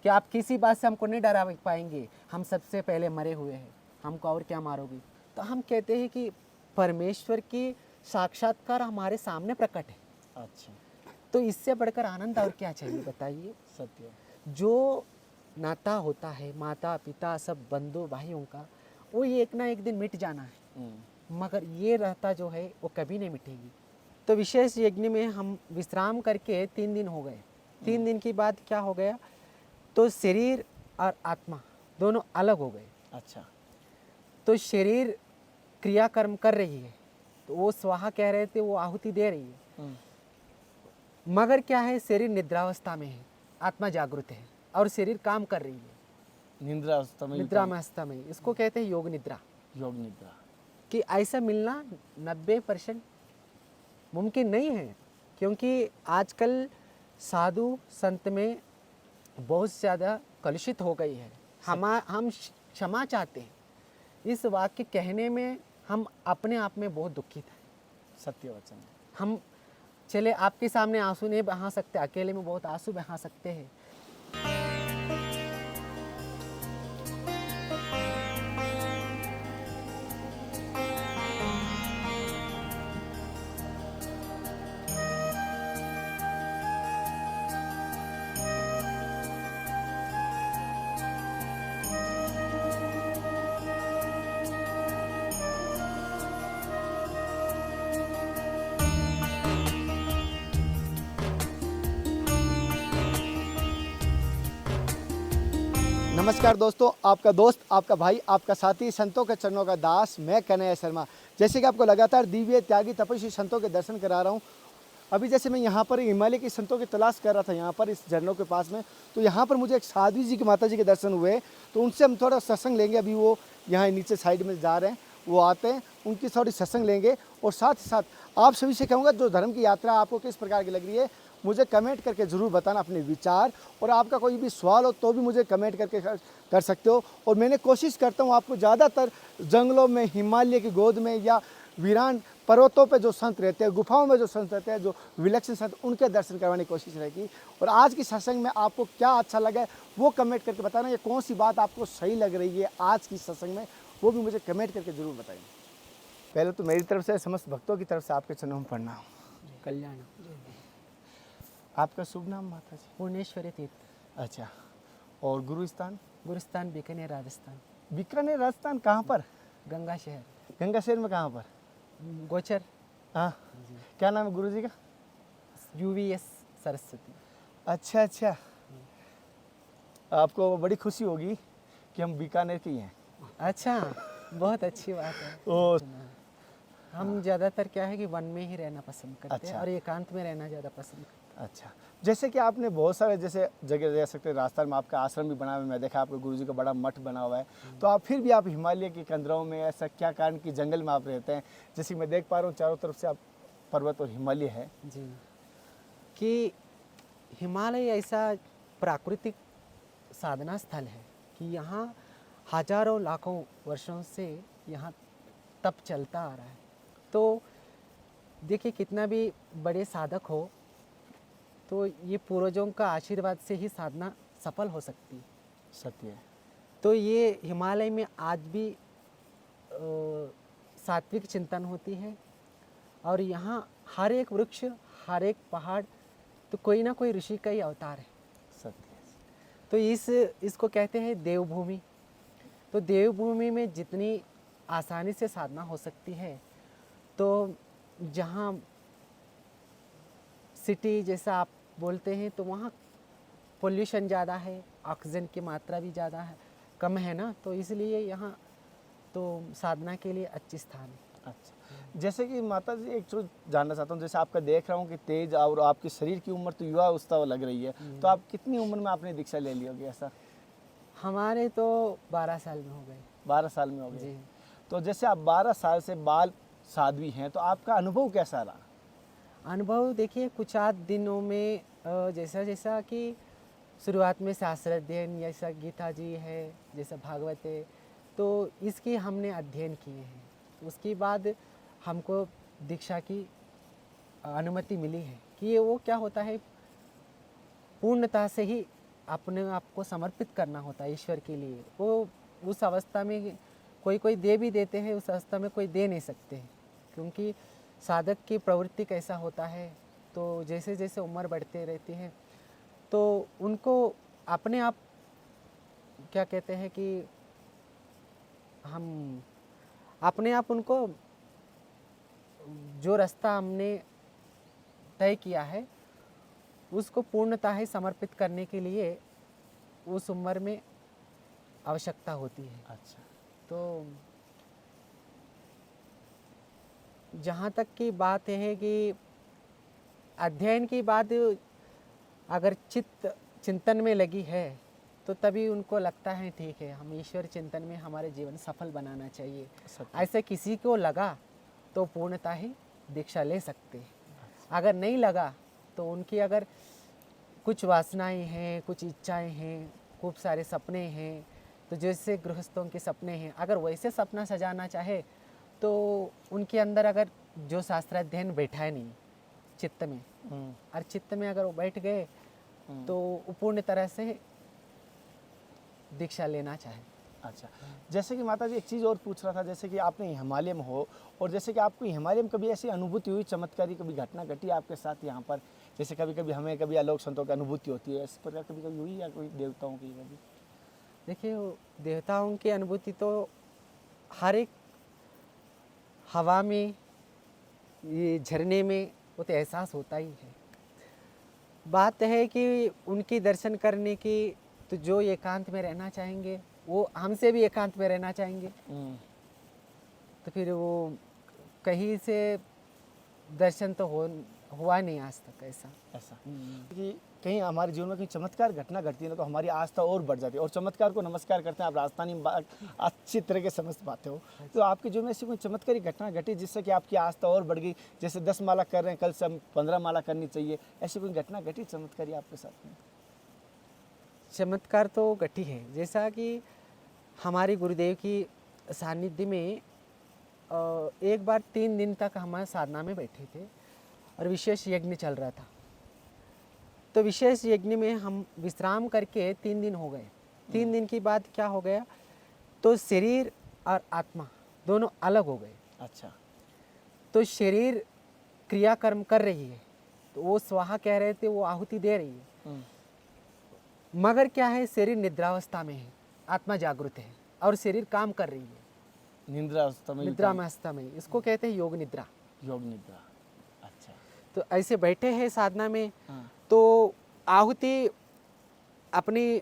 कि आप किसी बात से हमको नहीं डरा पाएंगे, हम सबसे पहले मरे हुए हैं, हमको और क्या मारोगे। तो हम कहते हैं कि परमेश्वर की साक्षात्कार हमारे सामने प्रकट है। अच्छा, तो इससे बढ़कर आनंद और क्या चाहिए बताइए। सत्य। जो नाता होता है माता पिता सब बंधु भाइयों का, वो एक ना एक दिन मिट जाना है, मगर ये रहता जो है वो कभी नहीं मिटेगी। तो विशेष यज्ञ में हम विश्राम करके 3 दिन हो गए। 3 दिन के बाद क्या हो गया, तो शरीर और आत्मा दोनों अलग हो गए। अच्छा, तो शरीर क्रियाकर्म कर रही है, तो वो स्वाहा कह रहे थे, वो आहुति दे रही है, मगर क्या है, शरीर निद्रावस्था में है, आत्मा जागृत है और शरीर काम कर रही है। निद्रावस्था में, निद्रा में अवस्था में, इसको कहते हैं योग निद्रा। योग निद्रा। कि ऐसा मिलना 90% मुमकिन नहीं है, क्योंकि आजकल साधु संत में बहुत ज़्यादा कलुषित हो गई है। हम क्षमा चाहते हैं, इस वाक्य कहने में हम अपने आप में बहुत दुखित हैं। सत्य वचन। हम चले आपके सामने आंसू नहीं बहा सकते, अकेले में बहुत आंसू बहा सकते हैं। नमस्कार दोस्तों, आपका दोस्त, आपका भाई, आपका साथी, संतों के चरणों का दास, मैं कन्हैया शर्मा। जैसे कि आपको लगातार दिव्य त्यागी तपस्वी संतों के दर्शन करा रहा हूँ। अभी जैसे मैं यहाँ पर हिमालय के संतों की तलाश कर रहा था, यहाँ पर इस झरनों के पास में, तो यहाँ पर मुझे एक साध्वी जी की माता जी के दर्शन हुए। तो उनसे हम थोड़ा सत्संग लेंगे। अभी वो यहाँ नीचे साइड में जा रहे हैं, वो आते हैं, उनकी थोड़ी सत्संग लेंगे। और साथ ही साथ आप सभी से कहूँगा, जो धर्म की यात्रा आपको किस प्रकार की लग रही है, मुझे कमेंट करके ज़रूर बताना अपने विचार। और आपका कोई भी सवाल हो तो भी मुझे कमेंट करके कर सकते हो। और मैंने कोशिश करता हूँ आपको ज़्यादातर जंगलों में, हिमालय की गोद में या वीरान पर्वतों पे जो संत रहते हैं, गुफाओं में जो संत रहते हैं, जो विलक्षण संत, उनके दर्शन करवाने की कोशिश रहेगी। और आज की सत्संग में आपको क्या अच्छा लगा है वो कमेंट करके बताना। ये कौन सी बात आपको सही लग रही है आज की सत्संग में, वो भी मुझे कमेंट करके ज़रूर बताइए। पहले तो मेरी तरफ से, समस्त भक्तों की तरफ से आपके चरणों में प्रणाम। कल्याण। आपका शुभ नाम माता जी? पूर्णेश्वरी तीर्थ। अच्छा, और गुरु स्थान? गुरुस्थान बीकानेर राजस्थान। बीकानेर राजस्थान, कहाँ पर? गंगा शहर। गंगा शहर में कहाँ पर? गोचर। हाँ, क्या नाम है गुरु जी का? UVS सरस्वती। अच्छा अच्छा, आपको बड़ी खुशी होगी कि हम बीकानेर के ही हैं। अच्छा, बहुत अच्छी बात है। ओ, हम ज़्यादातर क्या है कि वन में ही रहना पसंद करते हैं अच्छा। और एकांत में रहना ज़्यादा पसंद करते अच्छा, जैसे कि आपने बहुत सारे जैसे जगह रह सकते हैं, राजस्थान में आपका आश्रम भी बना हुआ है, मैं देखा आपके गुरुजी का बड़ा मठ बना हुआ है। तो आप फिर भी आप हिमालय के कंदरों में, ऐसा क्या कारण कि जंगल में आप रहते हैं? जैसे कि मैं देख पा रहा हूँ चारों तरफ से आप पर्वत और हिमालय है जी। कि हिमालय ऐसा प्राकृतिक साधना स्थल है कि यहाँ हजारों लाखों वर्षों से यहाँ तप चलता आ रहा है। तो देखिए, कितना भी बड़े साधक हो तो ये पूर्वजों का आशीर्वाद से ही साधना सफल हो सकती है। सत्य है। तो ये हिमालय में आज भी सात्विक चिंतन होती है और यहाँ हर एक वृक्ष, हर एक पहाड़ तो कोई ना कोई ऋषि का ही अवतार है। सत्य है। तो इसको कहते हैं देवभूमि। तो देवभूमि में जितनी आसानी से साधना हो सकती है, तो जहाँ सिटी जैसा आप बोलते हैं तो वहाँ पोल्यूशन ज़्यादा है, ऑक्सीजन की मात्रा भी ज़्यादा है, कम है ना, तो इसलिए यहाँ तो साधना के लिए अच्छी स्थान है। अच्छा, जैसे कि माता जी एक चीज़ जानना चाहता हूँ, जैसे आपका देख रहा हूँ कि तेज और आपके शरीर की उम्र तो युवा अवस्था लग रही है, तो आप कितनी उम्र में आपने दीक्षा ले ली होगी ऐसा? हमारे तो 12 साल में हो गए। 12 साल में हो गए। जी। तो जैसे आप 12 साल से बाल साध्वी हैं, तो आपका अनुभव कैसा रहा? अनुभव देखिए, कुछ आध दिनों में जैसा जैसा कि शुरुआत में शास्त्र अध्ययन, जैसा गीता जी है, जैसा भागवत है, तो इसकी हमने अध्ययन किए हैं। उसके बाद हमको दीक्षा की अनुमति मिली है कि ये वो क्या होता है, पूर्णता से ही अपने आप को समर्पित करना होता है ईश्वर के लिए। वो उस अवस्था में कोई कोई दे भी देते हैं, उस अवस्था में कोई दे नहीं सकते हैं, क्योंकि साधक की प्रवृत्ति कैसा होता है, तो जैसे जैसे उम्र बढ़ते रहती है तो उनको अपने आप क्या कहते हैं कि हम अपने आप उनको जो रास्ता हमने तय किया है उसको पूर्णतः ही समर्पित करने के लिए उस उम्र में आवश्यकता होती है। अच्छा। तो जहाँ तक की बात है कि अध्ययन की बात अगर चिंतन में लगी है तो तभी उनको लगता है ठीक है, हम ईश्वर चिंतन में हमारे जीवन सफल बनाना चाहिए। सत्य। ऐसे किसी को लगा तो पूर्णतः ही दीक्षा ले सकते हैं। अगर नहीं लगा तो उनकी अगर कुछ वासनाएं हैं, कुछ इच्छाएं हैं, खूब सारे सपने हैं, तो जैसे गृहस्थों के सपने हैं, अगर वैसे सपना सजाना चाहे तो उनके अंदर अगर जो शास्त्राध्ययन बैठा है नहीं चित्त में, और चित्त में अगर वो बैठ गए तो वो पूर्ण तरह से दीक्षा लेना चाहे। अच्छा, जैसे कि माता जी एक चीज़ और पूछ रहा था, जैसे कि आपने हिमालय में हो और जैसे कि आपको हिमालय में कभी ऐसी अनुभूति हुई, चमत्कारी कभी घटना घटी आपके साथ यहाँ पर, जैसे कभी कभी हमें कभी आलोक संतों की अनुभूति होती है, इस प्रकार कभी कभी हुई या कोई देवताओं की कभी? देखिए, वो देवताओं की अनुभूति तो हर एक हवा में, ये झरने में वो तो एहसास होता ही है। बात है कि उनकी दर्शन करने की, तो जो एकांत में रहना चाहेंगे वो हमसे भी एकांत में रहना चाहेंगे, तो फिर वो कहीं से दर्शन तो हुआ नहीं आज तक ऐसा। कि कहीं हमारे जीवन में कहीं चमत्कार घटना घटती है ना तो हमारी आस्था और बढ़ जाती है, और चमत्कार को नमस्कार करते हैं। आप राजस्थानी अच्छी तरह के समझ पाते हो, तो आपके जीवन में ऐसी कोई चमत्कारी घटना घटी जिससे कि आपकी आस्था और बढ़ गई? जैसे 10 माला कर रहे हैं, कल से हम 15 माला करनी चाहिए, ऐसी कोई घटना घटी चमत्कारी आपके साथ में? चमत्कार तो घटी है, जैसा कि हमारे गुरुदेव की सानिध्य में एक बार 3 दिन तक हम साधना में बैठे थे और विशेष यज्ञ चल रहा था। तो विशेष यज्ञ में हम विश्राम करके 3 दिन हो गए। 3 दिन के बाद क्या हो गया, तो शरीर और आत्मा दोनों अलग हो गए। अच्छा। तो शरीर क्रियाकर्म कर रही है, तो वो स्वाहा कह रहे थे, वो आहुति दे रही है, मगर क्या है, शरीर निद्रावस्था में है, आत्मा जागृत है और शरीर काम कर रही है। निद्रावस्था में इसको कहते हैं योग निद्रा। योग निद्रा। अच्छा। तो ऐसे बैठे हैं साधना में, हाँ। तो आहुति अपनी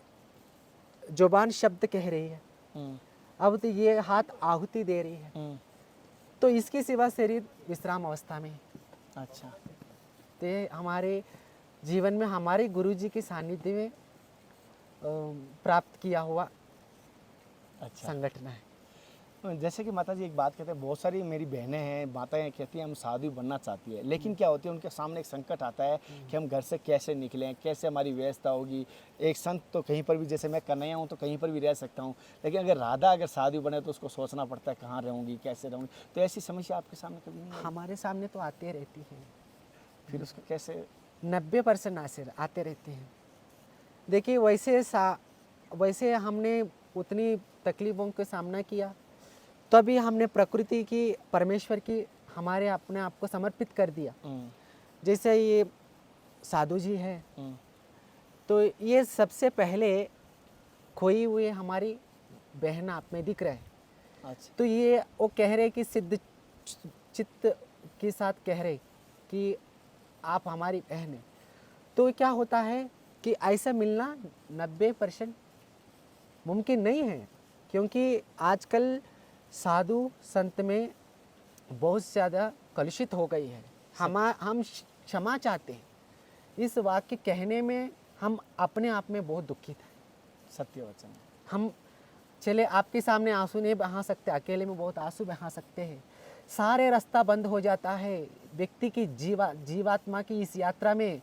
जुबान शब्द कह रही है, अब तो ये हाथ आहुति दे रही है, तो इसके सिवा शरीर विश्राम अवस्था में है। अच्छा। तो ये हमारे जीवन में हमारे गुरुजी के सानिध्य में प्राप्त किया हुआ अच्छा संगठन है। जैसे कि माता जी एक बात कहते हैं, बहुत सारी मेरी बहनें हैं, माताएं कहती हैं हम साधु बनना चाहती है, लेकिन क्या होती है उनके सामने एक संकट आता है कि हम घर से कैसे निकलें, कैसे हमारी व्यवस्था होगी। एक संत तो कहीं पर भी, जैसे मैं कन्हैया हूँ तो कहीं पर भी रह सकता हूँ, लेकिन अगर राधा अगर साधु बने तो उसको सोचना पड़ता है कहाँ रहूँगी, कैसे रहूँगी। तो ऐसी समस्या आपके सामने कभी नहीं आई? हमारे सामने तो आते रहती है, फिर उसको कैसे? 90% आते रहते हैं। देखिए, वैसे हमने उतनी तकलीफ़ों का सामना किया, तभी हमने प्रकृति की, परमेश्वर की हमारे अपने आप को समर्पित कर दिया। जैसे ये साधु जी है, तो ये सबसे पहले खोई हुई हमारी बहन आप में दिख रहा है। अच्छा। तो ये वो कह रहे कि सिद्ध चित्त के साथ कह रहे कि आप हमारी बहन हैं। तो क्या होता है कि ऐसा मिलना 90% मुमकिन नहीं है, क्योंकि आजकल साधु संत में बहुत ज़्यादा कलुषित हो गई है। हम क्षमा चाहते हैं, इस वाक्य कहने में हम अपने आप में बहुत दुखित हैं। सत्य वचन है। हम चले आपके सामने आंसू नहीं बहा सकते, अकेले में बहुत आंसू बहा सकते हैं, सारे रास्ता बंद हो जाता है व्यक्ति की जीवात्मा की इस यात्रा में।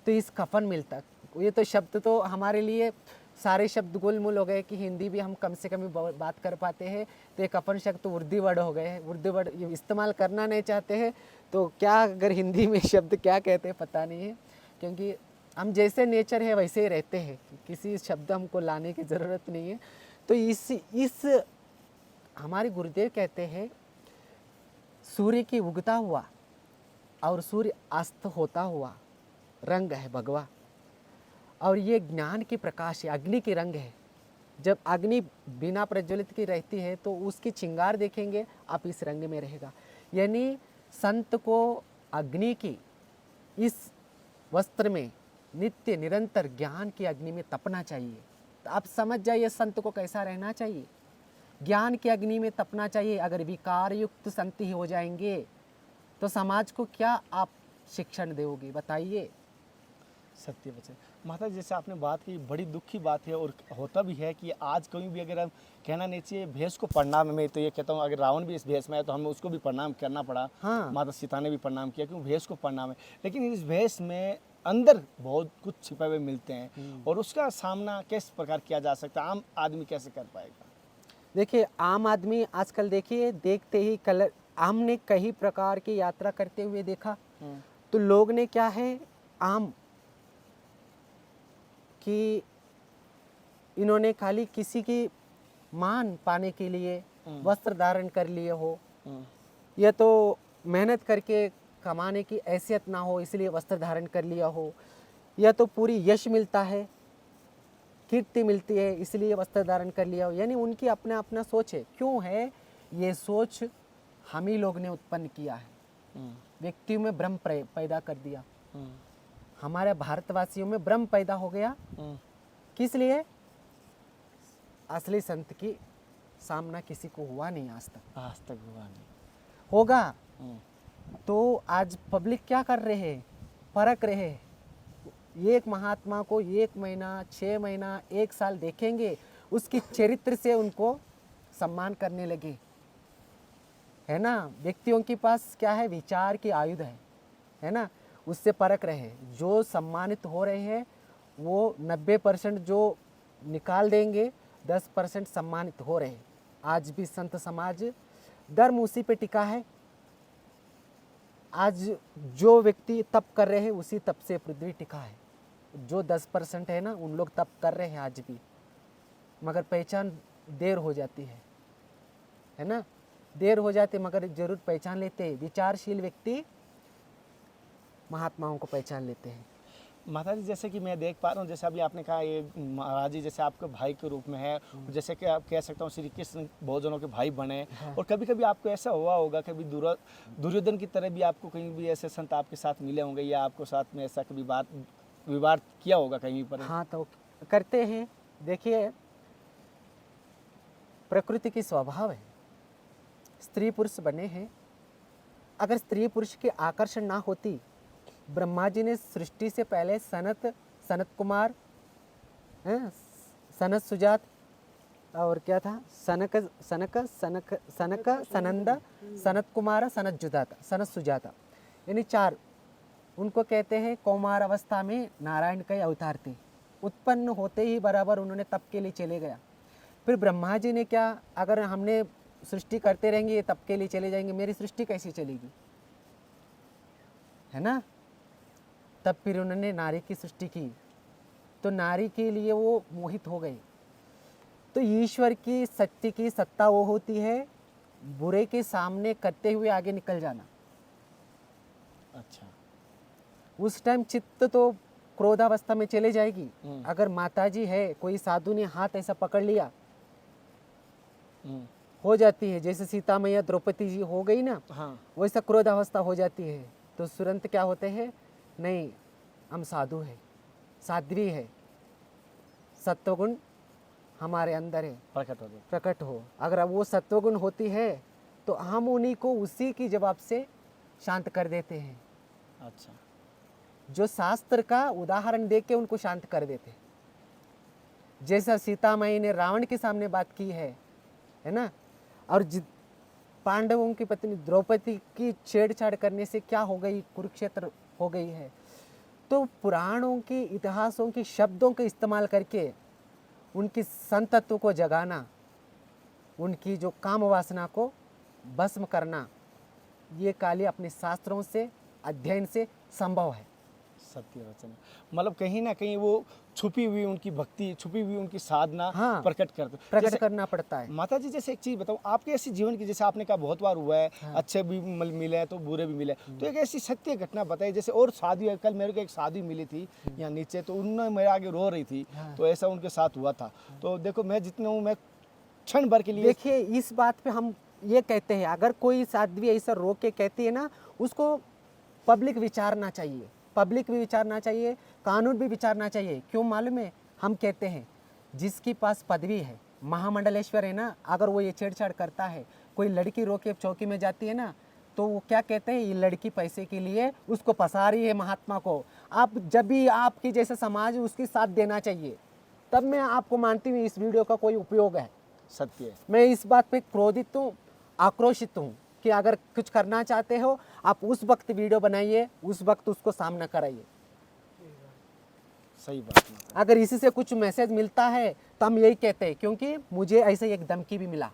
तो इस कफन मिलता, ये तो शब्द तो हमारे लिए सारे शब्द गोलमोल हो गए कि हिंदी भी हम कम से कम बात कर पाते हैं, तो ये कफन शब्द तो उर्दू वर्ड हो गए हैं। उर्दू वर्ड ये इस्तेमाल करना नहीं चाहते हैं, तो क्या अगर हिंदी में शब्द क्या कहते हैं पता नहीं है, क्योंकि हम जैसे नेचर है वैसे ही रहते हैं, किसी शब्द हमको लाने की ज़रूरत नहीं है। तो इस हमारे गुरुदेव कहते हैं सूर्य की उगता हुआ और सूर्य अस्त होता हुआ रंग है भगवा, और ये ज्ञान की प्रकाश है, अग्नि की रंग है। जब अग्नि बिना प्रज्वलित की रहती है तो उसकी चिंगार देखेंगे आप इस रंग में रहेगा। यानी संत को अग्नि की इस वस्त्र में नित्य निरंतर ज्ञान की अग्नि में तपना चाहिए। तो आप समझ जाइए संत को कैसा रहना चाहिए, ज्ञान की अग्नि में तपना चाहिए। अगर विकार युक्त संत ही हो जाएंगे तो समाज को क्या आप शिक्षण दोगे बताइए। सत्य वचन। माता जी, जैसे आपने बात की, बड़ी दुख की बात है और होता भी है कि आज कहीं भी अगर हम कहना नहीं चाहिए भेष को प्रणाम, मैं तो ये कहता हूँ अगर रावण भी इस भेष में है तो हमें उसको भी प्रणाम करना पड़ा। हाँ। माता सीता ने भी प्रणाम किया क्योंकि भेष को प्रणाम है, लेकिन इस भेष में अंदर बहुत कुछ छिपे हुए मिलते हैं और उसका सामना किस प्रकार किया जा सकता है, आम आदमी कैसे कर पाएगा? देखिए आम आदमी आजकल देखिए देखते ही कलर, हमने कई प्रकार की यात्रा करते हुए देखा तो लोग ने क्या है आम कि इन्होंने खाली किसी की मान पाने के लिए वस्त्र धारण कर लिए हो, या तो मेहनत करके कमाने की हैसियत ना हो इसलिए वस्त्र धारण कर लिया हो, या तो पूरी यश मिलता है, कीर्ति मिलती है इसलिए वस्त्र धारण कर लिया हो। यानी उनकी अपना अपना सोच है। क्यों है ये सोच? हम ही लोग ने उत्पन्न किया है, व्यक्तियों में भ्रम पैदा कर दिया। हमारे भारतवासियों में भ्रम पैदा हो गया। किस लिए? असली संत की सामना किसी को हुआ नहीं आज तक हुआ नहीं। होगा तो आज पब्लिक क्या कर रहे हैं, परख रहे हैं। एक महात्मा को 1 महीना 6 महीना 1 साल देखेंगे, उसकी चरित्र से उनको सम्मान करने लगे, है ना। व्यक्तियों के पास क्या है, विचार की आयुध है ना, उससे परख रहे हैं। जो सम्मानित हो रहे हैं वो 90% जो निकाल देंगे, 10% सम्मानित हो रहे हैं। आज भी संत समाज धर्म उसी पे टिका है। आज जो व्यक्ति तप कर रहे हैं उसी तप से पृथ्वी टिका है। जो 10% है ना उन लोग तप कर रहे हैं आज भी, मगर पहचान देर हो जाती है ना, देर हो जाती मगर जरूर पहचान लेते हैं। विचारशील व्यक्ति महात्माओं को पहचान लेते हैं। माता जी, जैसे कि मैं देख पा रहा हूँ, जैसे अभी आपने कहा ये महाराज जी जैसे आपके भाई के रूप में है, जैसे कि आप कह सकता हूँ श्री कृष्ण बहुत जनों के भाई बने। और कभी कभी आपको ऐसा हुआ होगा, कभी दुर्योधन की तरह भी आपको कहीं भी ऐसे संत आपके साथ मिले होंगे या आपको साथ में ऐसा कभी विवाद किया होगा कहीं पर? हाँ तो करते हैं। देखिए प्रकृति की स्वभाव है, स्त्री पुरुष बने हैं। अगर स्त्री पुरुष के आकर्षण ना होती, ब्रह्मा जी ने सृष्टि से पहले सनत कुमार, सनत सुजात और क्या था, सनक सनंद, सनत कुमार, सनत सुजाता, यानी 4 उनको कहते हैं कौमार अवस्था में नारायण के अवतार थे। उत्पन्न होते ही बराबर उन्होंने तप के लिए चले गया। फिर ब्रह्मा जी ने क्या, अगर हमने सृष्टि करते रहेंगे ये तप के लिए चले जाएंगे, मेरी सृष्टि कैसी चलेगी, है ना। तब फिर उन्होंने नारी की सृष्टि की, तो नारी के लिए वो मोहित हो गए। तो ईश्वर की शक्ति की सत्ता वो होती है बुरे के सामने करते हुए आगे निकल जाना। अच्छा। उस टाइम चित्त तो क्रोधावस्था में चले जाएगी। अगर माताजी है, कोई साधु ने हाथ ऐसा पकड़ लिया, हो जाती है जैसे सीता मैया द्रौपदी जी हो गई ना, हाँ। वैसा क्रोधावस्था हो जाती है। तो तुरंत क्या होते हैं, नहीं हम साधु है, साध्वी है, सत्वगुण हमारे अंदर है, प्रकट हो। अगर वो सत्वगुण होती है तो हम उन्हीं को उसी की जवाब से शांत कर देते हैं। अच्छा। जो शास्त्र का उदाहरण देके उनको शांत कर देते हैं। जैसा सीता माई ने रावण के सामने बात की है ना, और पांडवों की पत्नी द्रौपदी की छेड़छाड़ करने से क्या हो गई, कुरुक्षेत्र हो गई है। तो पुराणों के इतिहासों के शब्दों का इस्तेमाल करके उनकी संतत्व को जगाना, उनकी जो काम वासना को भस्म करना, ये काली अपने शास्त्रों से अध्ययन से संभव है। सत्य वचन है। मतलब कहीं ना कहीं वो छुपी हुई उनकी भक्ति, छुपी हुई उनकी साधना हाँ, प्रकट करते। प्रकट जैसे करना पड़ता है। माता जी, जैसे एक चीज बताऊं, आपके ऐसी जीवन की, जैसे आपने कहा बहुत बार हुआ है, हाँ। अच्छे भी मिले हैं तो बुरे भी मिले, तो एक ऐसी सत्य घटना बताइए। जैसे और शादी है, कल मेरे को एक शादी मिली थी यहाँ नीचे, तो उन्होंने मेरे आगे रो रही थी, हाँ। तो ऐसा उनके साथ हुआ था। तो देखो मैं जितना हूँ, मैं क्षण भर के लिए देखिए, इस बात पे हम ये कहते हैं, अगर कोई साध्वी ऐसा रो के कहती है ना, उसको पब्लिक विचारना चाहिए, पब्लिक भी विचारना चाहिए, कानून भी विचारना चाहिए। क्यों मालूम है? हम कहते हैं जिसके पास पदवी है, महामंडलेश्वर है ना, अगर वो ये छेड़छाड़ करता है, कोई लड़की रो के चौकी में जाती है ना, तो वो क्या कहते हैं, ये लड़की पैसे के लिए उसको फंसा रही है महात्मा को। आप जब भी आपकी जैसे समाज उसके साथ देना चाहिए, तब मैं आपको मानती हूँ इस वीडियो का कोई उपयोग है। सत्य है। मैं इस बात पे क्रोधित हूँ, आक्रोशित हूँ कि अगर कुछ करना चाहते हो, आप उस वक्त वीडियो बनाइए, उस वक्त उसको सामना कराइए। सही बात है। अगर इसी से कुछ मैसेज मिलता है तो हम यही कहते हैं, क्योंकि मुझे ऐसे एक धमकी भी मिला।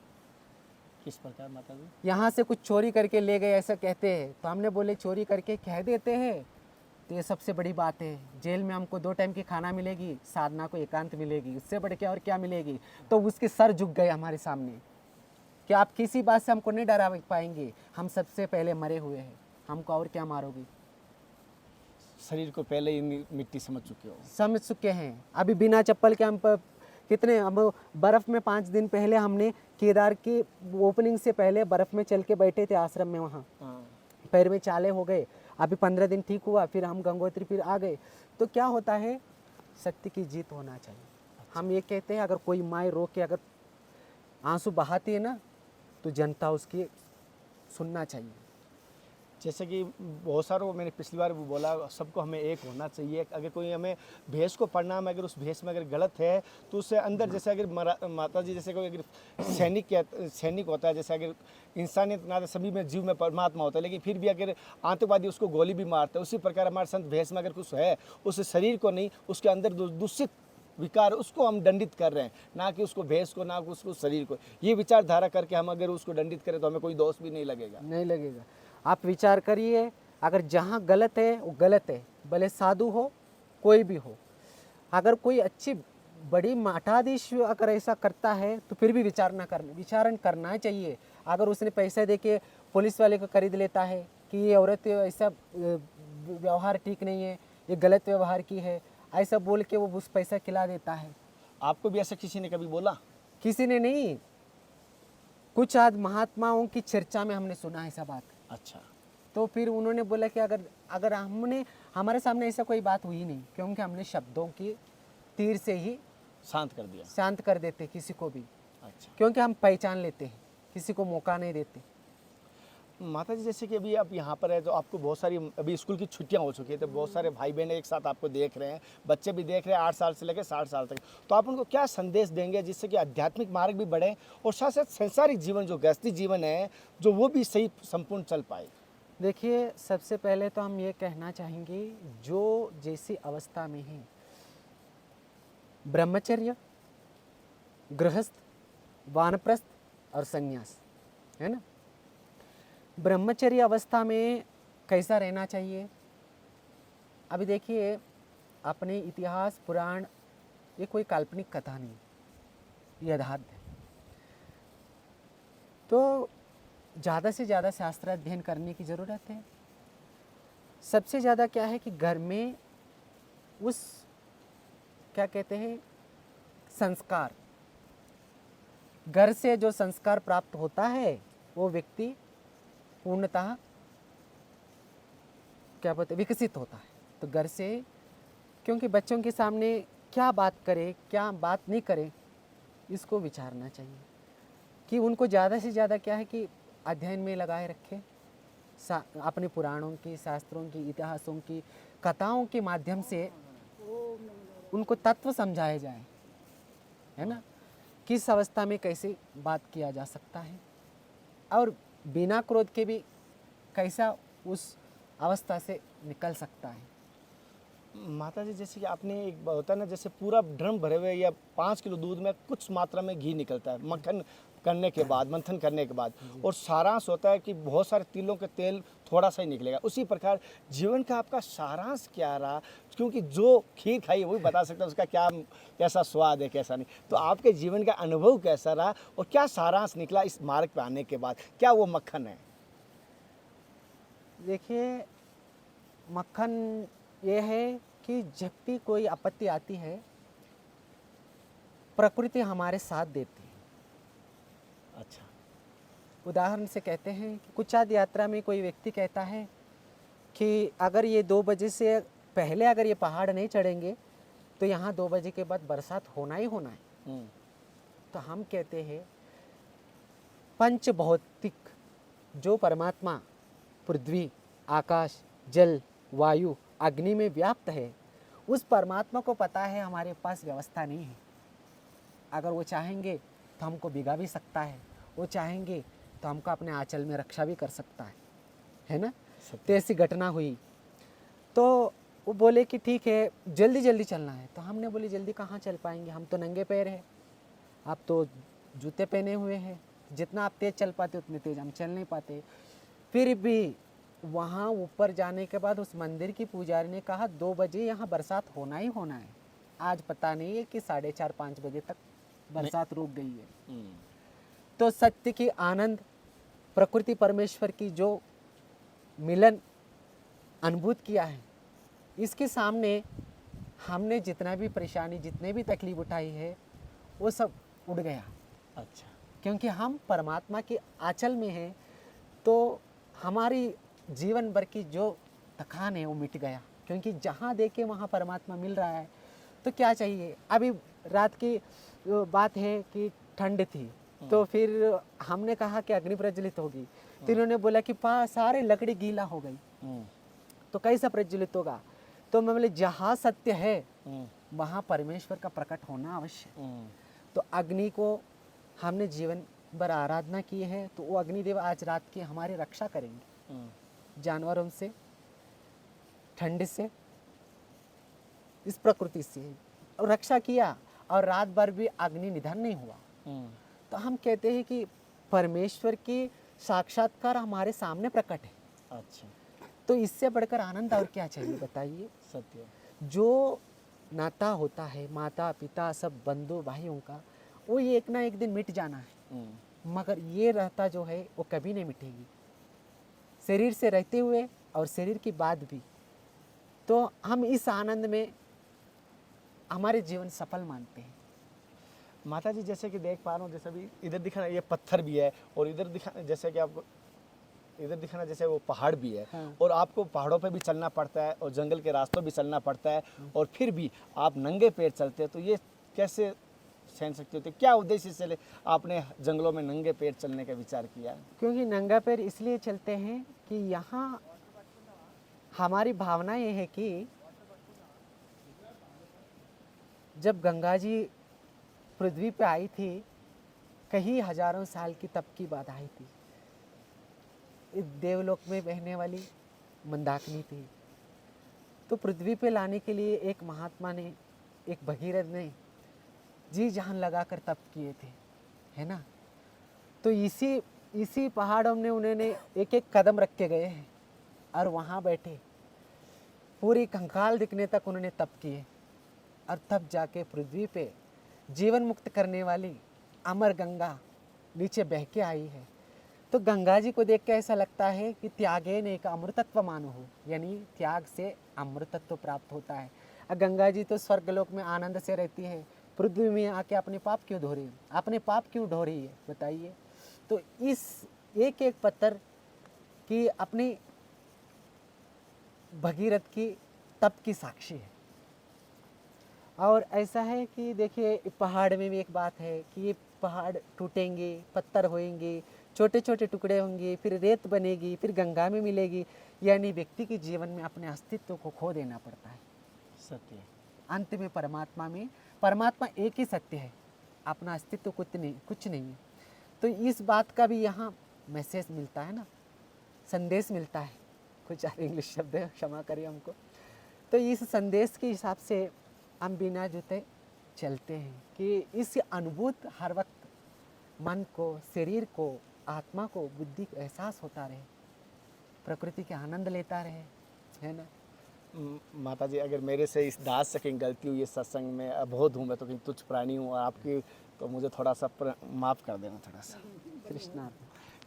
किस प्रकार माता जी? यहाँ से कुछ चोरी करके ले गए ऐसा कहते हैं, तो हमने बोले चोरी करके कह देते हैं तो ये सबसे बड़ी बात है। जेल में हमको 2 टाइम की खाना मिलेगी, साधना को एकांत मिलेगी, उससे बढ़ के और क्या मिलेगी? तो उसके सर झुक गए हमारे सामने कि आप किसी बात से हमको नहीं डरा पाएंगे, हम सबसे पहले मरे हुए हैं, हमको और क्या मारोगे? शरीर को पहले ही मिट्टी समझ चुके हो। समझ चुके हैं। अभी बिना चप्पल के हम कितने, हम बर्फ़ में 5 दिन पहले हमने केदार की ओपनिंग से पहले बर्फ़ में चल के बैठे थे आश्रम में, वहाँ पैर में चाले हो गए। अभी 15 दिन ठीक हुआ, फिर हम गंगोत्री फिर आ गए। तो क्या होता है, सत्य की जीत होना चाहिए। हम ये कहते हैं, अगर कोई माँ रो के अगर आंसू बहाती है ना, तो जनता उसकी सुनना चाहिए। जैसे कि बहुत सारों को मैंने पिछली बार भी बोला, सबको हमें एक होना चाहिए। अगर कोई हमें भेष को प्रणाम, अगर उस भेष में अगर गलत है तो उससे अंदर, जैसे अगर माता जी जैसे कोई अगर सैनिक होता है, जैसे अगर इंसानियत ना सभी में जीव में परमात्मा होता है, लेकिन फिर भी अगर आतंकवादी उसको गोली भी मारता है, उसी प्रकार हमारे संत भेष में अगर कुछ है, उस शरीर को नहीं, उसके अंदर दूषित विकार, उसको हम दंडित कर रहे हैं, ना कि उसको भेष को, ना कि उसको शरीर को। ये विचारधारा करके हम अगर उसको दंडित करें तो हमें कोई दोष भी नहीं लगेगा। नहीं लगेगा। आप विचार करिए, अगर जहाँ गलत है वो गलत है, भले साधु हो कोई भी हो। अगर कोई अच्छी बड़ी मठाधीश अगर ऐसा करता है तो फिर भी विचारण करना चाहिए। अगर उसने पैसा दे के पुलिस वाले को खरीद लेता है कि ये औरत ऐसा व्यवहार ठीक नहीं है, ये गलत व्यवहार की है, ऐसा बोल के वो उस पैसा खिला देता है। आपको भी ऐसा किसी ने कभी बोला? किसी ने नहीं, कुछ आज महात्माओं की चर्चा में हमने सुना ऐसा बात। अच्छा। तो फिर उन्होंने बोला कि अगर हमारे सामने ऐसा कोई बात हुई नहीं, क्योंकि हमने शब्दों की तीर से ही शांत कर देते किसी को भी। अच्छा। क्योंकि हम पहचान लेते हैं, किसी को मौका नहीं देते। माता जी, जैसे कि अभी आप यहाँ पर है तो आपको बहुत सारी अभी स्कूल की छुट्टियाँ हो चुकी है, तो बहुत सारे भाई बहन एक साथ आपको देख रहे हैं, बच्चे भी देख रहे हैं 8 साल से लेकर 60 साल तक, तो आप उनको क्या संदेश देंगे जिससे कि आध्यात्मिक मार्ग भी बढ़े और साथ साथ संसारिक जीवन, जो गृहस्थी जीवन है, जो वो भी सही संपूर्ण चल पाए? देखिए, सबसे पहले तो हम ये कहना चाहेंगे, जो जैसी अवस्था में है, ब्रह्मचर्य, गृहस्थ, वानप्रस्थ और संन्यास, है ना। ब्रह्मचर्य अवस्था में कैसा रहना चाहिए? अभी देखिए, अपने इतिहास पुराण, ये कोई काल्पनिक कथा नहीं, ये यथार्थ है। तो ज़्यादा से ज़्यादा शास्त्र अध्ययन करने की ज़रूरत है। सबसे ज़्यादा क्या है कि घर में उस, क्या कहते हैं, संस्कार, घर से जो संस्कार प्राप्त होता है वो व्यक्ति पूर्णतः क्या बोलते विकसित होता है। तो घर से, क्योंकि बच्चों के सामने क्या बात करे क्या बात नहीं करे, इसको विचारना चाहिए कि उनको ज़्यादा से ज़्यादा क्या है कि अध्ययन में लगाए रखें, अपने पुराणों की, शास्त्रों की, इतिहासों की, कथाओं के माध्यम से उनको तत्व समझाए जाए, है ना, किस अवस्था में कैसे बात किया जा सकता है और बिना क्रोध के भी कैसा उस अवस्था से निकल सकता है। माता जी, जैसे कि आपने एक होता है ना, जैसे पूरा ड्रम भरे हुए या 5 किलो दूध में कुछ मात्रा में घी निकलता है, मक्खन करने के बाद, मंथन करने के बाद, और सारांश होता है कि बहुत सारे तिलों के तेल थोड़ा सा ही निकलेगा। उसी प्रकार जीवन का आपका सारांश क्या रहा, क्योंकि जो खीर खाई है वही बता सकता है उसका क्या, कैसा स्वाद है कैसा नहीं। तो आपके जीवन का अनुभव कैसा रहा और क्या सारांश निकला इस मार्ग पे आने के बाद, क्या वो मक्खन है? देखिए, मक्खन ये है कि जब भी कोई आपत्ति आती है, प्रकृति हमारे साथ देती है। अच्छा। उदाहरण से कहते हैं कि कुचाद यात्रा में कोई व्यक्ति कहता है कि अगर ये 2 बजे से पहले अगर ये पहाड़ नहीं चढ़ेंगे तो यहाँ 2 बजे के बाद बरसात होना ही होना है। तो हम कहते हैं पंच भौतिक जो परमात्मा पृथ्वी, आकाश, जल, वायु, अग्नि में व्याप्त है, उस परमात्मा को पता है हमारे पास व्यवस्था नहीं है। अगर वो चाहेंगे तो हमको भिगा भी सकता है, वो चाहेंगे तो हमको अपने आंचल में रक्षा भी कर सकता है ना। तो ऐसी घटना हुई तो वो बोले कि ठीक है जल्दी जल्दी चलना है। तो हमने बोली जल्दी कहाँ चल पाएंगे, हम तो नंगे पैर हैं, आप तो जूते पहने हुए हैं, जितना आप तेज़ चल पाते उतने तेज़ हम चल नहीं पाते। फिर भी वहाँ ऊपर जाने के बाद उस मंदिर की पुजारी ने कहा 2 बजे यहाँ बरसात होना ही होना है। आज पता नहीं है कि 4:30-5 बजे तक बरसात रुक गई है। तो सत्य की आनंद, प्रकृति परमेश्वर की जो मिलन अनुभूत किया है, इसके सामने हमने जितना भी परेशानी, जितने भी तकलीफ उठाई है, वो सब उड़ गया। अच्छा। क्योंकि हम परमात्मा के आंचल में हैं, तो हमारी जीवन भर की जो थकान है वो मिट गया। क्योंकि जहाँ देखे वहाँ परमात्मा मिल रहा है, तो क्या चाहिए। अभी रात की बात है कि ठंड थी, तो फिर हमने कहा कि अग्नि प्रज्वलित होगी, तो इन्होंने बोला कि सारे लकड़ी गीला हो गई, तो कैसा प्रज्वलित होगा। तो मैं बोले जहाँ सत्य है वहाँ परमेश्वर का प्रकट होना आवश्यक। तो अग्नि को हमने जीवन भर आराधना की है, तो वो अग्निदेव आज रात की हमारी रक्षा करेंगे, जानवरों से, ठंड से, इस प्रकृति से, और रक्षा किया, और रात भर भी अग्नि निधन नहीं हुआ। तो हम कहते हैं कि परमेश्वर की साक्षात्कार हमारे सामने प्रकट है। अच्छा। तो इससे बढ़कर आनंद और क्या चाहिए बताइए। सत्य। जो नाता होता है माता पिता सब बंधु भाइयों का, वो ये एक ना एक दिन मिट जाना है, मगर ये रहता जो है वो कभी नहीं मिटेगी, शरीर से रहते हुए और शरीर के बाद भी। तो हम इस आनंद में हमारे जीवन सफल मानते हैं। माता जी, जैसे कि देख पा रहा हूँ, जैसे भी इधर दिखाना ये पत्थर भी है, और इधर दिखाना जैसे कि आपको इधर दिखाना जैसे वो पहाड़ भी है। हाँ। और आपको पहाड़ों पे भी चलना पड़ता है और जंगल के रास्तों भी चलना पड़ता है, और फिर भी आप नंगे पैर चलते हैं। तो ये कैसे सहन सकते होते, क्या उद्देश्य से आपने जंगलों में नंगे पैर चलने का विचार किया? क्योंकि नंगा पैर इसलिए चलते हैं कि यहाँ हमारी भावना ये है कि जब गंगा जी पृथ्वी पे आई थी, कई हजारों साल की तप की बात आई थी, इस देवलोक में बहने वाली मंदाकिनी थी। तो पृथ्वी पे लाने के लिए एक महात्मा ने, एक भगीरथ ने जी जान लगाकर तप किए थे, है ना। तो इसी पहाड़ों में उन्होंने एक एक कदम रख के गए हैं, और वहाँ बैठे पूरी कंकाल दिखने तक उन्होंने तप किए, और तब जाके पृथ्वी पे जीवन मुक्त करने वाली अमर गंगा नीचे बह के आई है। तो गंगा जी को देख के ऐसा लगता है कि त्यागे ने एक अमृतत्व मानो हो, यानी त्याग से अमृतत्व प्राप्त होता है। और गंगा जी तो स्वर्गलोक में आनंद से रहती है, पृथ्वी में आके अपने पाप क्यों धो रही है, अपने पाप क्यों ढो रही है बताइए। तो इस एक एक पत्थर की अपनी भगीरथ की तप की साक्षी है। और ऐसा है कि देखिए पहाड़ में भी एक बात है कि ये पहाड़ टूटेंगे, पत्थर होएंगे, छोटे छोटे टुकड़े होंगे, फिर रेत बनेगी, फिर गंगा में मिलेगी, यानी व्यक्ति के जीवन में अपने अस्तित्व को खो देना पड़ता है। सत्य। अंत में परमात्मा में, परमात्मा एक ही सत्य है, अपना अस्तित्व कुछ नहीं है। तो इस बात का भी यहाँ मैसेज मिलता है ना, संदेश मिलता है। कुछ इंग्लिश शब्द है, क्षमा करिए हमको। तो इस संदेश के हिसाब से हम बिना जूते चलते हैं कि इस अनुभूत हर वक्त मन को, शरीर को, आत्मा को, बुद्धि को एहसास होता रहे, प्रकृति के आनंद लेता रहे, है ना। माता जी, अगर मेरे से इस दास से कहीं गलती हुई है सत्संग में, अबोध हूँ मैं तो, कहीं तुच्छ प्राणी हूँ, और आपकी तो मुझे थोड़ा सा माफ़ कर देना थोड़ा सा, कृष्णा।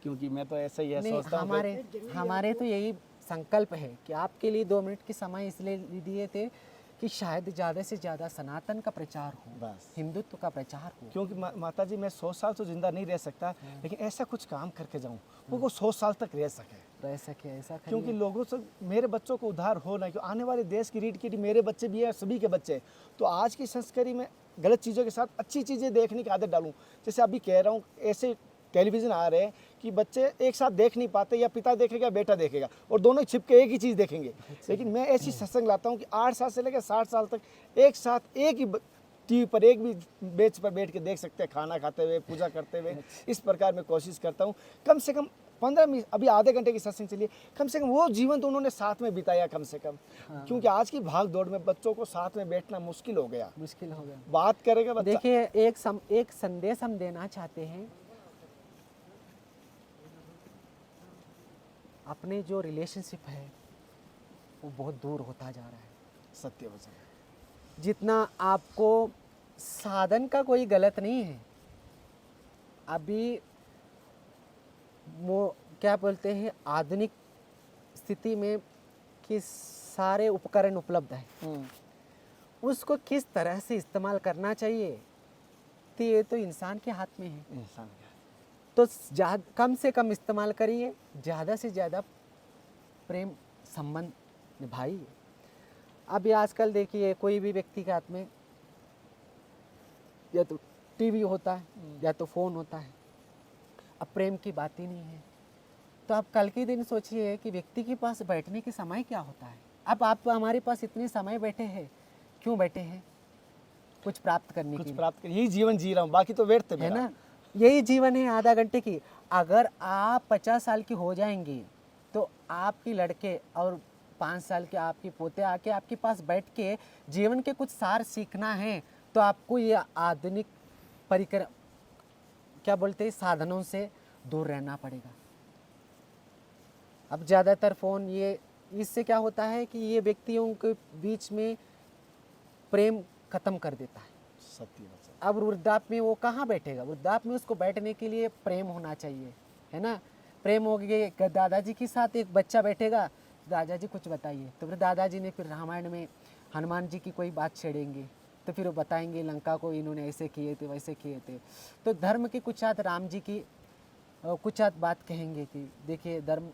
क्योंकि मैं तो ऐसा ही है नहीं, सोचता हूँ हमारे तो यही संकल्प है कि आपके लिए 2 मिनट की समय इसलिए दिए थे कि शायद ज़्यादा से ज़्यादा सनातन का प्रचार हो, बस। हिंदुत्व का प्रचार हो। क्योंकि माता जी, मैं 100 साल तो जिंदा नहीं रह सकता, लेकिन ऐसा कुछ काम करके जाऊँ वो 100 साल तक रह सके, रह सके, ऐसा करिए। क्योंकि लोगों से मेरे बच्चों को उद्धार हो ना, क्योंकि आने वाले देश की रीढ़ की हड्डी मेरे बच्चे भी हैं, सभी के बच्चे। तो आज की संस्कृति में गलत चीज़ों के साथ अच्छी चीज़ें देखने की आदत डालूं। जैसे अभी कह रहा हूँ, ऐसे टेलीविज़न आ रहे हैं कि बच्चे एक साथ देख नहीं पाते, या पिता देखेगा बेटा देखेगा, और दोनों छिप के एक ही चीज़ देखेंगे। लेकिन मैं ऐसी सत्संग लाता हूँ कि 8 साल से लेकर 60 साल तक एक साथ एक ही टीवी पर एक भी बेंच पर बैठ के देख सकते हैं, खाना खाते हुए, पूजा करते हुए। इस प्रकार मैं कोशिश करता हूँ। कम से कम 15 मिनट, अभी आधे घंटे की सत्संग चलिए, कम से कम वो जीवन तो उन्होंने साथ में बिताया कम से कम। क्योंकि आज की भाग दौड़ में बच्चों को साथ में बैठना मुश्किल हो गया, मुश्किल हो गया। बात करेगा बच्चा। देखिए, एक संदेश हम देना चाहते हैं। अपने जो रिलेशनशिप है वो बहुत दूर होता जा रहा है। सत्य वचन। जितना आपको साधन का कोई गलत नहीं है, अभी वो क्या बोलते हैं, आधुनिक स्थिति में कि सारे उपकरण उपलब्ध हैं, उसको किस तरह से इस्तेमाल करना चाहिए तो ये तो इंसान के हाथ में है। इंसान क्या, तो कम से कम इस्तेमाल करिए, ज़्यादा से ज़्यादा प्रेम संबंध निभाइए। अभी आजकल देखिए, कोई भी व्यक्ति के हाथ में या तो टीवी होता है या तो फ़ोन होता है, अब प्रेम की बात ही नहीं है। तो आप कल के दिन सोचिए कि व्यक्ति के पास बैठने के समय क्या होता है। अब आप हमारे पास इतने समय बैठे हैं, क्यों बैठे हैं? कुछ प्राप्त करने के कुछ लिए, प्राप्त कर, यही जीवन जी रहा हूँ, बाकी तो व्यर्थ है मेरा। ना। यही जीवन है आधा घंटे की। अगर आप 50 साल की हो जाएंगी तो आपकी लड़के और 5 साल के आपके पोते आके आपके पास बैठ के जीवन के कुछ सार सीखना है, तो आपको ये आधुनिक परिकर क्या बोलते हैं साधनों से दूर रहना पड़ेगा। अब ज़्यादातर फ़ोन, ये इससे क्या होता है कि ये व्यक्तियों के बीच में प्रेम ख़त्म कर देता है। सत्य वचन। अब वृद्धाप्य में वो कहाँ बैठेगा? वृद्धाप्य में उसको बैठने के लिए प्रेम होना चाहिए, है ना। प्रेम हो गया, दादाजी के साथ एक बच्चा बैठेगा, दादाजी कुछ बताइए, तो फिर दादाजी ने फिर रामायण में हनुमान जी की कोई बात छेड़ेंगे, तो फिर वो बताएंगे लंका को इन्होंने ऐसे किए थे, वैसे किए थे। तो धर्म की कुछ आध राम जी की कुछ आध बात कहेंगे कि देखिए धर्म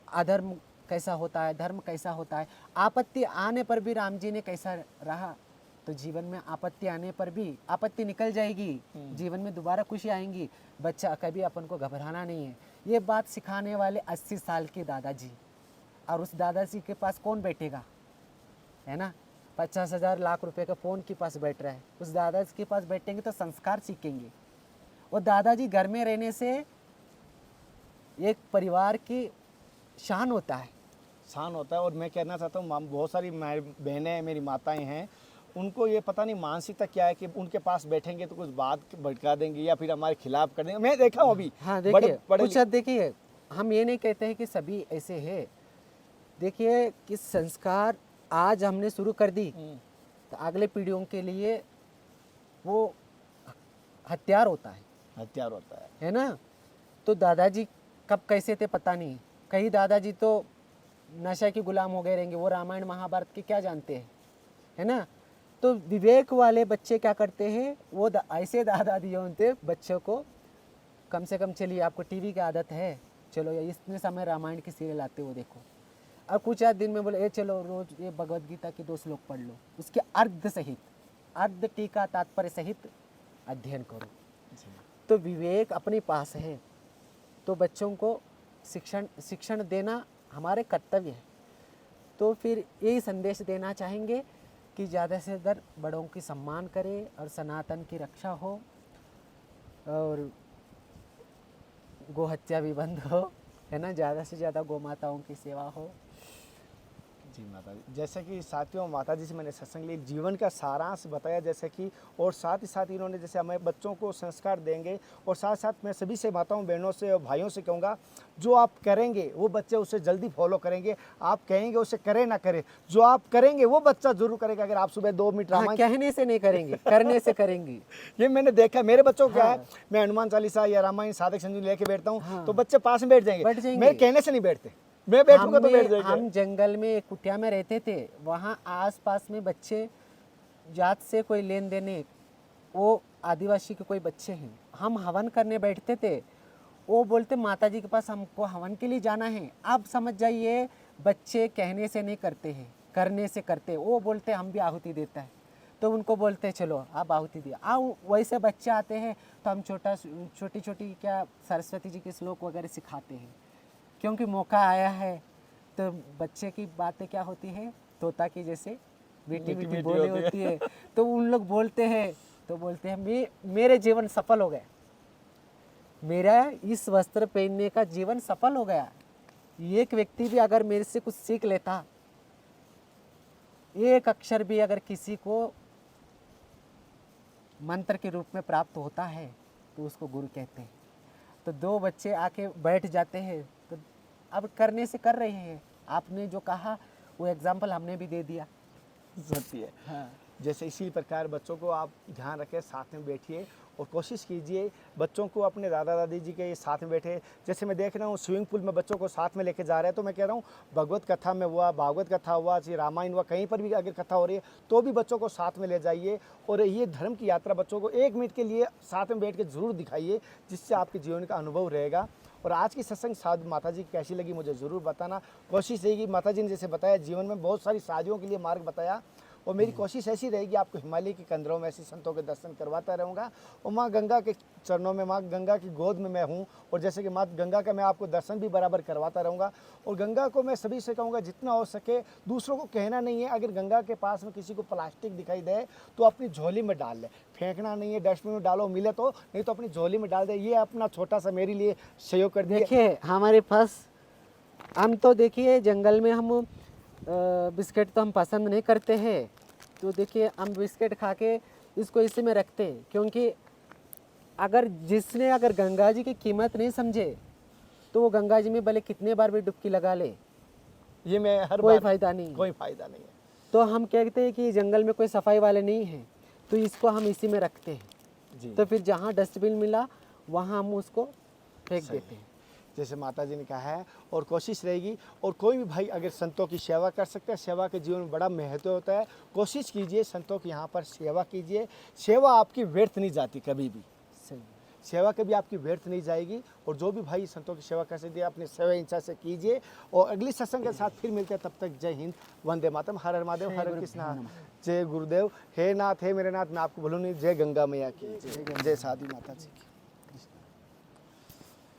अधर्म कैसा होता है, धर्म कैसा होता है। आपत्ति आने पर भी राम जी ने कैसा रहा, तो जीवन में आपत्ति आने पर भी आपत्ति निकल जाएगी, जीवन में दोबारा खुशी आएंगी। बच्चा कभी अपन को घबराना नहीं है। ये बात सिखाने वाले 80 साल के दादाजी, और उस दादाजी के पास कौन बैठेगा, है ना। 50,000 लाख रुपए का फ़ोन के पास बैठ रहा है, उस दादाजी के पास बैठेंगे तो संस्कार सीखेंगे। और दादाजी घर में रहने से एक परिवार की शान होता है, शान होता है। और मैं कहना चाहता हूँ, बहुत सारी बहनें मेरी माताएं हैं, उनको ये पता नहीं मानसिकता क्या है कि उनके पास बैठेंगे तो कुछ बात भड़का देंगे या फिर हमारे खिलाफ कर देंगे। मैं देखा हूँ अभी। हाँ देखिए, बड़े कुछ हद देखिए, हम ये नहीं कहते हैं कि सभी ऐसे हैं। देखिए कि संस्कार आज हमने शुरू कर दी तो अगले पीढ़ियों के लिए वो हथियार होता हथियार होता है ना। तो दादाजी कब कैसे थे पता नहीं, कई दादाजी तो नशा के गुलाम हो गए रहेंगे, वो रामायण महाभारत के क्या जानते हैं, है ना। तो विवेक वाले बच्चे क्या करते हैं, वो ऐसे दादाजी होते बच्चों को कम से कम, चलिए आपको टीवी की आदत है, चलो ये इतने समय रामायण की सीरियल आते हो देखो, और कुछ दिन में बोले चलो रोज ये भगवद गीता के 2 श्लोक पढ़ लो, उसके अर्ध सहित, अर्ध टीका तात्पर्य सहित अध्ययन करो। तो विवेक अपने पास है, तो बच्चों को शिक्षण देना हमारे कर्तव्य है। तो फिर यही संदेश देना चाहेंगे कि ज़्यादा से ज़्यादा बड़ों की सम्मान करें और सनातन की रक्षा हो, और गौ हत्या भी बंद हो, है ना। ज़्यादा से ज़्यादा गौ माताओं की सेवा हो। जी माता जी, जैसे कि साथियों माता जी से मैंने सत्संग लिए जीवन का सारांश बताया, जैसे कि और साथ ही साथ इन्होंने जैसे हमें बच्चों को संस्कार देंगे, और साथ साथ मैं सभी से माताओं बहनों से और भाइयों से कहूँगा, जो आप करेंगे वो बच्चे उससे जल्दी फॉलो करेंगे। आप कहेंगे उसे करे ना करे, जो आप करेंगे वो बच्चा जरूर करेगा। अगर आप सुबह 2 मिनट हाँ, रामायण, कहने से नहीं करेंगे, करने से करेंगे। ये मैंने देखा मेरे बच्चों को क्या है, हाँ। मैं हनुमान चालीसा या रामायण साधक संजीवनी लेके बैठता हूँ हाँ। तो बच्चे पास में बैठ बैठ जाएंगे, जाएंगे। मेरे कहने से नहीं बैठते, मैं बैठूंगा तो बैठ जाएंगे। हम जंगल में एक कुटिया में रहते थे, वहाँ आस-पास में बच्चे जात से कोई लेन देने, वो आदिवासी के कोई बच्चे हैं, हम हवन करने बैठते थे, वो बोलते माता जी के पास हमको हवन के लिए जाना है। अब समझ जाइए बच्चे कहने से नहीं करते हैं, करने से करते। वो बोलते हम भी आहुति देता है, तो उनको बोलते चलो आप आहुति दिया। वैसे बच्चे आते हैं तो हम छोटी छोटी क्या सरस्वती जी के श्लोक वगैरह सिखाते हैं, क्योंकि मौका आया है। तो बच्चे की बातें क्या होती है, तोता की जैसे मीठी मीठी बोली होती है, तो उन लोग बोलते हैं तो बोलते हैं मेरे जीवन सफल हो गया, मेरा इस वस्त्र पहनने का जीवन सफल हो गया। एक व्यक्ति भी अगर मेरे से कुछ सीख लेता, एक अक्षर भी अगर किसी को मंत्र के रूप में प्राप्त होता है तो उसको गुरु कहते हैं। तो 2 बच्चे आके बैठ जाते हैं, तो अब करने से कर रहे हैं। आपने जो कहा वो एग्जाम्पल हमने भी दे दिया। सत्य है। हाँ। जैसे इसी प्रकार बच्चों को आप ध्यान रखें, साथ में बैठिए और कोशिश कीजिए बच्चों को अपने दादा दादी जी के साथ में बैठे। जैसे मैं देख रहा हूँ स्विमिंग पूल में बच्चों को साथ में लेके जा रहे हैं, तो मैं कह रहा हूँ भगवत कथा में हुआ, भागवत कथा हुआ, श्री रामायण हुआ, कहीं पर भी अगर कथा हो रही है तो भी बच्चों को साथ में ले जाइए। और ये धर्म की यात्रा बच्चों को 1 मिनट के लिए साथ में बैठ के ज़रूर दिखाइए, जिससे आपके जीवन का अनुभव रहेगा। और आज की सत्संग साधु माता जी की कैसी लगी मुझे ज़रूर बताना। कोशिश रहेगी, माता जी ने जैसे बताया जीवन में बहुत सारी साधियों के लिए मार्ग बताया, और मेरी कोशिश ऐसी रहेगी आपको हिमालय के कंदरों में ऐसे संतों के दर्शन करवाता रहूँगा। और माँ गंगा के चरणों में, माँ गंगा की गोद में मैं हूँ, और जैसे कि माँ गंगा का मैं आपको दर्शन भी बराबर करवाता रहूँगा। और गंगा को मैं सभी से कहूँगा जितना हो सके दूसरों को कहना नहीं है, अगर गंगा के पास में किसी को प्लास्टिक दिखाई दे तो अपनी झोली में डाल ले, फेंकना नहीं है, डस्टबिन में डालो मिले तो, नहीं तो अपनी झोली में डाल दे। ये अपना छोटा सा मेरे लिए सहयोग कर दिए। देखिए हमारे पास, हम तो देखिए जंगल में हम बिस्किट तो हम पसंद नहीं करते हैं, तो देखिए हम बिस्किट खा के इसको इसी में रखते हैं, क्योंकि अगर गंगा जी की कीमत नहीं समझे तो वो गंगा जी में भले कितने बार भी डुबकी लगा ले, ये मैं हर कोई बार, फायदा नहीं। कोई फायदा नहीं है। तो हम कहते हैं कि जंगल में कोई सफाई वाले नहीं हैं, तो इसको हम इसी में रखते हैं। जी, तो फिर जहाँ डस्टबिन मिला वहाँ हम उसको फेंक सही देते हैं। जैसे माता जी ने कहा है। और कोशिश रहेगी, और कोई भी भाई अगर संतों की सेवा कर सकता है, सेवा के जीवन में बड़ा महत्व होता है। कोशिश कीजिए संतों की यहाँ पर सेवा कीजिए। सेवा आपकी व्यर्थ नहीं जाती कभी भी, सही। सेवा कभी आपकी व्यर्थ नहीं जाएगी। और जो भी भाई संतों की सेवा कर सकते हैं अपने सेवा इच्छा से कीजिए। और अगली सत्संग के साथ फिर मिलते हैं, तब तक जय हिंद, वंदे मातरम, हर हर महादेव, हर कृष्णा, जय गुरुदेव। हे नाथ, हे मेरे नाथ, मैं आपको भूलूँ नहीं। जय गंगा मैया की, जय साधी माता जी की।